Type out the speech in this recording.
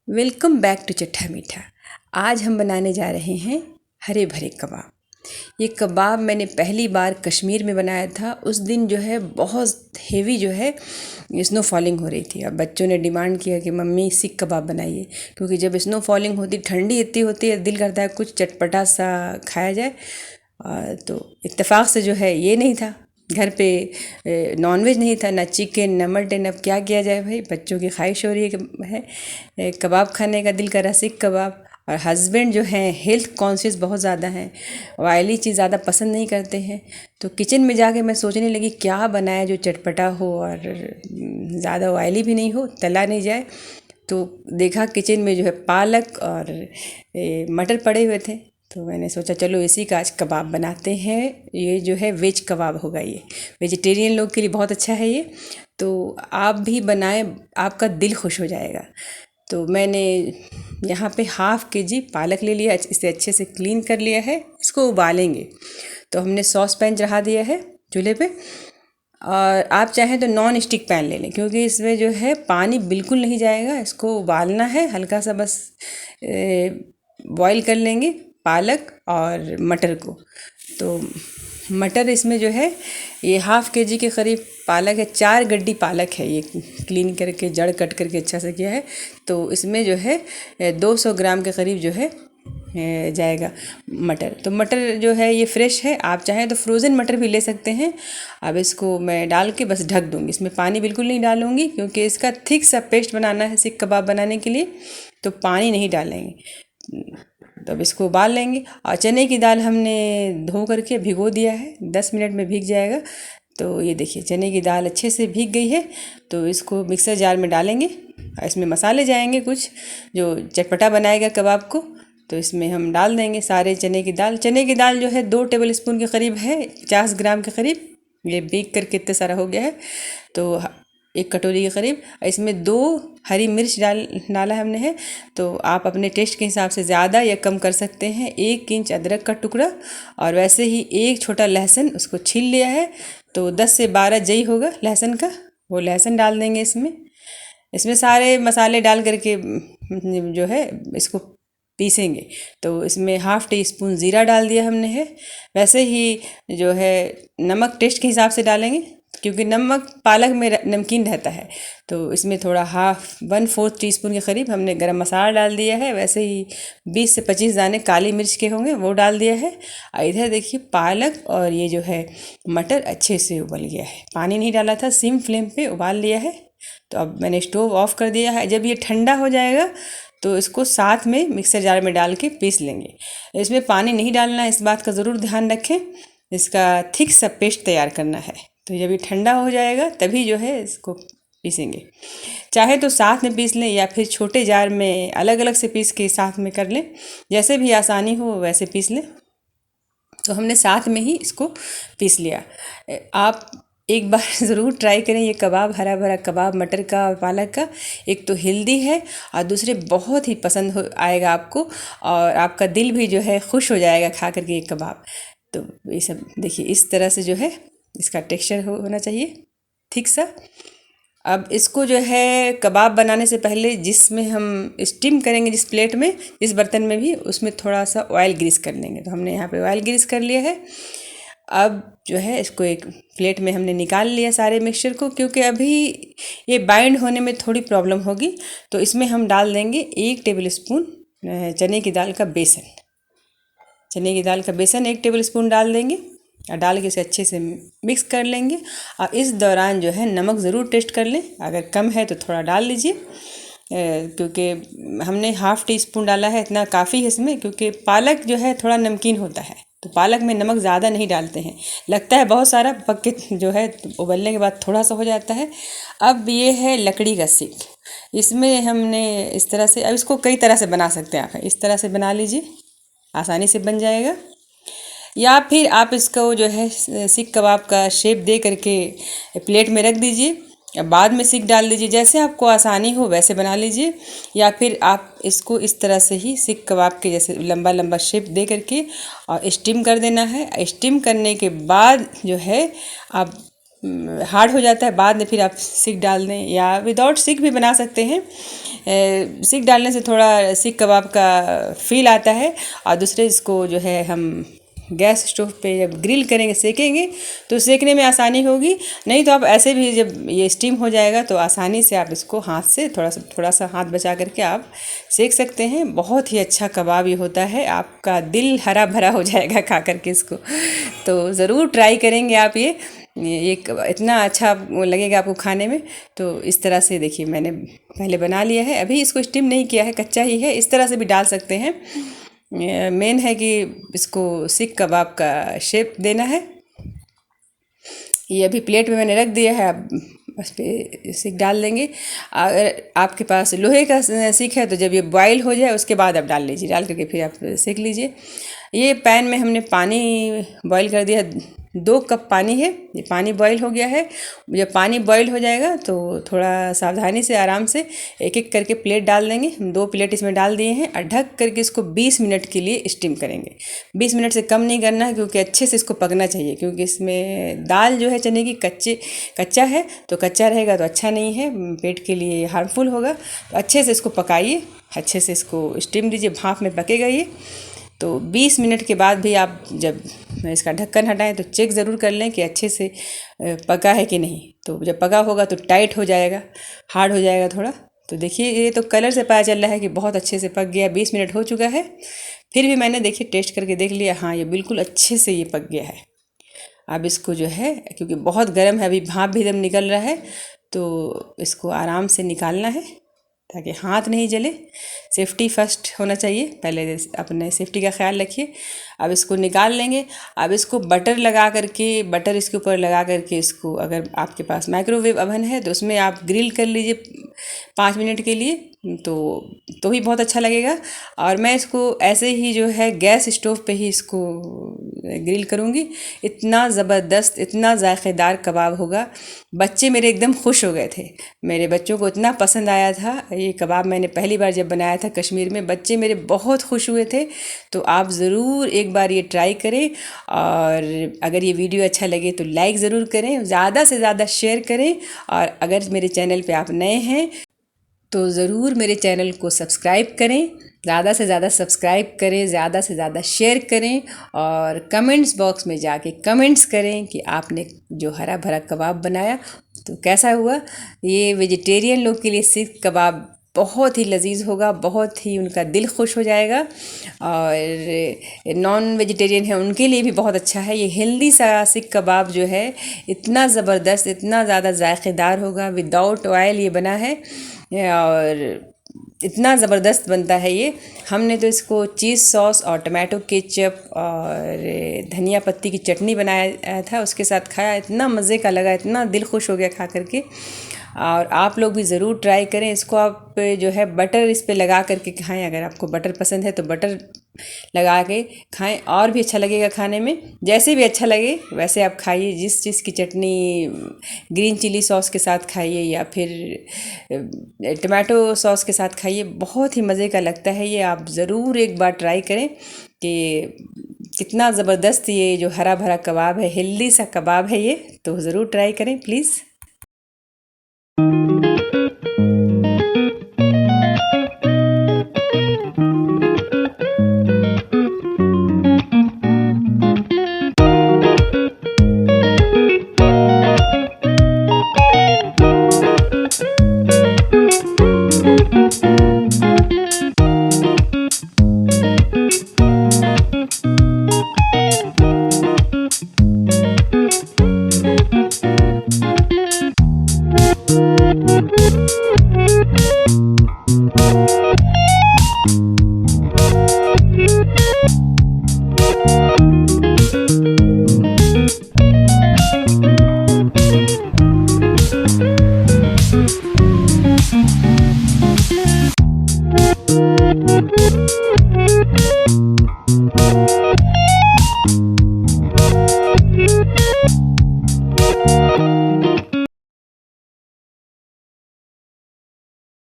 Welcome back to चट्टा मीठा। आज हम बनाने जा रहे हैं हरे भरे कबाब। ये कबाब मैंने पहली बार कश्मीर में बनाया था। उस दिन जो है बहुत हेवी जो है स्नो फॉलिंग हो रही थी। अब बच्चों ने डिमांड किया कि मम्मी सीख कबाब बनाइए, क्योंकि जब स्नो फॉलिंग होती, ठंडी इतनी होती है, दिल करता है कुछ चटपटा सा खाया जाए। तो इत्तेफाक से जो है ये नहीं था घर पे, नॉनवेज नहीं था, ना चिकन ना मटन। अब क्या किया जाए भाई, बच्चों की ख्वाहिश हो रही है कबाब खाने का, दिल कर रहा सीख कबाब। और हस्बैंड जो हैं हेल्थ कॉन्शियस बहुत ज़्यादा हैं, ऑयली चीज़ ज़्यादा पसंद नहीं करते हैं। तो किचन में जाके मैं सोचने लगी क्या बनाया जो चटपटा हो और ज़्यादा ऑयली भी नहीं हो, तला नहीं जाए। तो देखा किचन में जो है पालक और मटर पड़े हुए थे। तो मैंने सोचा चलो इसी का आज कबाब बनाते हैं। ये जो है वेज कबाब होगा, ये वेजिटेरियन लोग के लिए बहुत अच्छा है ये। तो आप भी बनाएं, आपका दिल खुश हो जाएगा। तो मैंने यहाँ पे हाफ़ केजी पालक ले लिया, इसे अच्छे से क्लीन कर लिया है। इसको उबालेंगे। तो हमने सॉस पैन चढ़ा दिया है चूल्हे पे, और आप चाहें तो नॉन स्टिक पैन ले लें, क्योंकि इसमें जो है पानी बिल्कुल नहीं जाएगा। इसको उबालना है हल्का सा, बस बॉईल कर लेंगे पालक और मटर को। तो मटर इसमें जो है ये हाफ़ केजी के करीब पालक है, 4 गड्डी पालक है ये, क्लीन करके जड़ कट करके अच्छा से किया है। तो इसमें जो है 200 ग्राम के करीब जो है जाएगा मटर। तो मटर जो है ये फ्रेश है, आप चाहें तो फ्रोज़न मटर भी ले सकते हैं। अब इसको मैं डाल के बस ढक दूँगी, इसमें पानी बिल्कुल नहीं डालूँगी, क्योंकि इसका थिक सा पेस्ट बनाना है सीख कबाब बनाने के लिए, तो पानी नहीं डालेंगे। तो अब इसको उबाल लेंगे। और चने की दाल हमने धो करके भिगो दिया है, 10 मिनट में भीग जाएगा। तो ये देखिए चने की दाल अच्छे से भीग गई है। तो इसको मिक्सर जार में डालेंगे। इसमें मसाले जाएंगे कुछ जो चटपटा बनाएगा कबाब को। तो इसमें हम डाल देंगे सारे चने की दाल जो है 2 टेबल स्पून के करीब है, 50 ग्राम के करीब। ये भीग कर कितने सारा हो गया है, तो 1 कटोरी के करीब। इसमें 2 हरी मिर्च डाला हमने है। तो आप अपने टेस्ट के हिसाब से ज़्यादा या कम कर सकते हैं। 1 इंच अदरक का टुकड़ा, और वैसे ही 1 छोटा लहसुन, उसको छील लिया है। तो 10 से 12 जई होगा लहसुन का, वो लहसुन डाल देंगे इसमें। इसमें सारे मसाले डाल करके जो है इसको पीसेंगे। तो इसमें हाफ़ टी स्पून ज़ीरा डाल दिया हमने है। वैसे ही जो है नमक टेस्ट के हिसाब से डालेंगे, क्योंकि नमक पालक में नमकीन रहता है। तो इसमें थोड़ा 1/4 टीस्पून के करीब हमने गरम मसाला डाल दिया है। वैसे ही 20 से 25 दाने काली मिर्च के होंगे, वो डाल दिया है। और इधर देखिए पालक और ये जो है मटर अच्छे से उबल गया है, पानी नहीं डाला था, सिम फ्लेम पे उबाल लिया है। तो अब मैंने स्टोव ऑफ कर दिया है। जब ये ठंडा हो जाएगा तो इसको साथ में मिक्सर जार में डाल के पीस लेंगे। इसमें पानी नहीं डालना है, इस बात का ज़रूर ध्यान रखें। इसका थिक सा पेस्ट तैयार करना है। तो जब ये ठंडा हो जाएगा तभी जो है इसको पीसेंगे। चाहे तो साथ में पीस लें, या फिर छोटे जार में अलग अलग से पीस के साथ में कर लें, जैसे भी आसानी हो वैसे पीस लें। तो हमने साथ में ही इसको पीस लिया। आप एक बार ज़रूर ट्राई करें ये कबाब, हरा भरा कबाब मटर का और पालक का। एक तो हेल्दी है, और दूसरे बहुत ही पसंद हो आएगा आपको, और आपका दिल भी जो है खुश हो जाएगा खा करके ये कबाब। तो ये सब देखिए इस तरह से जो है इसका टेक्सचर होना चाहिए ठीक सा। अब इसको जो है कबाब बनाने से पहले जिसमें हम स्टीम करेंगे, जिस प्लेट में, जिस बर्तन में भी, उसमें थोड़ा सा ऑयल ग्रीस कर लेंगे। तो हमने यहाँ पे ऑयल ग्रीस कर लिया है। अब जो है इसको एक प्लेट में हमने निकाल लिया सारे मिक्सचर को, क्योंकि अभी ये बाइंड होने में थोड़ी प्रॉब्लम होगी। तो इसमें हम डाल देंगे 1 टेबल स्पून चने की दाल का बेसन। चने की दाल का बेसन 1 टेबल स्पून डाल देंगे, और डाल के इसे अच्छे से मिक्स कर लेंगे। और इस दौरान जो है नमक ज़रूर टेस्ट कर लें, अगर कम है तो थोड़ा डाल लीजिए, क्योंकि हमने हाफ़ टी स्पून डाला है, इतना काफ़ी है इसमें, क्योंकि पालक जो है थोड़ा नमकीन होता है। तो पालक में नमक ज़्यादा नहीं डालते हैं, लगता है बहुत सारा, पक के जो है उबलने के बाद थोड़ा सा हो जाता है। अब ये है लकड़ी का सीख, इसमें हमने इस तरह से, अब इसको कई तरह से बना सकते हैं आप, इस तरह से बना लीजिए, आसानी से बन जाएगा। या फिर आप इसको जो है सीख कबाब का शेप दे करके प्लेट में रख दीजिए, बाद में सीख डाल दीजिए, जैसे आपको आसानी हो वैसे बना लीजिए। या फिर आप इसको इस तरह से ही सीख कबाब के जैसे लंबा लंबा शेप दे करके और स्टीम कर देना है। स्टीम करने के बाद जो है आप हार्ड हो जाता है, बाद में फिर आप सीख डाल दें या विदाउट सीख भी बना सकते हैं। सीख डालने से थोड़ा सीख कबाब का फील आता है। और दूसरे इसको जो है हम गैस स्टोव पे जब ग्रिल करेंगे, सेकेंगे, तो सेकने में आसानी होगी। नहीं तो आप ऐसे भी जब ये स्टीम हो जाएगा तो आसानी से आप इसको हाथ से थोड़ा सा हाथ बचा करके आप सेक सकते हैं। बहुत ही अच्छा कबाब ये होता है, आपका दिल हरा भरा हो जाएगा खा करके इसको। तो ज़रूर ट्राई करेंगे आप ये इतना अच्छा लगेगा आपको खाने में। तो इस तरह से देखिए मैंने पहले बना लिया है, अभी इसको स्टीम नहीं किया है, कच्चा ही है। इस तरह से भी डाल सकते हैं। मेन है कि इसको सीख कबाब का शेप देना है। ये अभी प्लेट में मैंने रख दिया है, अब उस पर सीख डाल देंगे। अगर आपके पास लोहे का सीख है तो जब ये बॉईल हो जाए उसके बाद आप डाल लीजिए, डाल करके फिर आप सेक लीजिए। ये पैन में हमने पानी बॉईल कर दिया, 2 कप पानी है, ये पानी बॉईल हो गया है। जब पानी बॉईल हो जाएगा तो थोड़ा सावधानी से आराम से एक एक करके प्लेट डाल देंगे। हम 2 प्लेट इसमें डाल दिए हैं और ढक करके इसको 20 मिनट के लिए स्टीम करेंगे। 20 मिनट से कम नहीं करना है, क्योंकि अच्छे से इसको पकना चाहिए, क्योंकि इसमें दाल जो है चने की कच्चा है, तो कच्चा रहेगा तो अच्छा नहीं है, पेट के लिए हार्मफुल होगा। तो अच्छे से इसको पकाइए, अच्छे से इसको स्टीम दीजिए, भाप में पकेगा ये। तो 20 मिनट के बाद भी आप जब इसका ढक्कन हटाएं तो चेक ज़रूर कर लें कि अच्छे से पका है कि नहीं। तो जब पका होगा तो टाइट हो जाएगा, हार्ड हो जाएगा थोड़ा। तो देखिए ये तो कलर से पता चल रहा है कि बहुत अच्छे से पक गया। 20 मिनट हो चुका है, फिर भी मैंने देखिए टेस्ट करके देख लिया, हाँ ये बिल्कुल अच्छे से ये पक गया है। अब इसको जो है, क्योंकि बहुत गर्म है, अभी भाप भी एकदम निकल रहा है, तो इसको आराम से निकालना है ताकि हाथ नहीं जले। सेफ्टी फर्स्ट होना चाहिए, पहले अपने सेफ्टी का ख्याल रखिए। अब इसको निकाल लेंगे। अब इसको बटर लगा करके, बटर इसके ऊपर लगा करके इसको, अगर आपके पास माइक्रोवेव अवन है तो उसमें आप ग्रिल कर लीजिए 5 मिनट के लिए, तो ही बहुत अच्छा लगेगा। और मैं इसको ऐसे ही जो है गैस स्टोव पे ही इसको ग्रिल करूँगी। इतना ज़बरदस्त, इतना जायकेदार कबाब होगा। बच्चे मेरे एकदम खुश हो गए थे, मेरे बच्चों को इतना पसंद आया था ये कबाब। मैंने पहली बार जब बनाया था कश्मीर में, बच्चे मेरे बहुत खुश हुए थे। तो आप ज़रूर एक बार ये ट्राई करें, और अगर ये वीडियो अच्छा लगे तो लाइक ज़रूर करें, ज़्यादा से ज़्यादा शेयर करें। और अगर मेरे चैनल पे आप नए हैं तो ज़रूर मेरे चैनल को सब्सक्राइब करें, ज़्यादा से ज़्यादा सब्सक्राइब करें, ज़्यादा से ज़्यादा शेयर करें, और कमेंट्स बॉक्स में जाके कमेंट्स करें कि आपने जो हरा भरा कबाब बनाया तो कैसा हुआ। ये वेजिटेरियन लोग के लिए सीख कबाब बहुत ही लजीज होगा, बहुत ही उनका दिल खुश हो जाएगा। और नॉन वेजिटेरियन है उनके लिए भी बहुत अच्छा है। ये हेल्दी सा सीख कबाब जो है इतना ज़बरदस्त, इतना ज़्यादा जायकेदार होगा। विदाउट ऑयल ये बना है और इतना ज़बरदस्त बनता है ये। हमने तो इसको चीज़ सॉस और टमाटो केचप और धनिया पत्ती की चटनी बनाया था, उसके साथ खाया, इतना मज़े का लगा, इतना दिल खुश हो गया खा करके। और आप लोग भी ज़रूर ट्राई करें इसको। आप जो है बटर इस पे लगा करके खाएं, अगर आपको बटर पसंद है तो बटर लगा के खाएं, और भी अच्छा लगेगा खाने में। जैसे भी अच्छा लगे वैसे आप खाइए, जिस चीज़ की चटनी, ग्रीन चिली सॉस के साथ खाइए या फिर टमाटो सॉस के साथ खाइए, बहुत ही मज़े का लगता है ये। आप ज़रूर एक बार ट्राई करें कि कितना ज़बरदस्त ये जो हरा भरा कबाब है, हेल्दी सा कबाब है ये। तो ज़रूर ट्राई करें प्लीज़।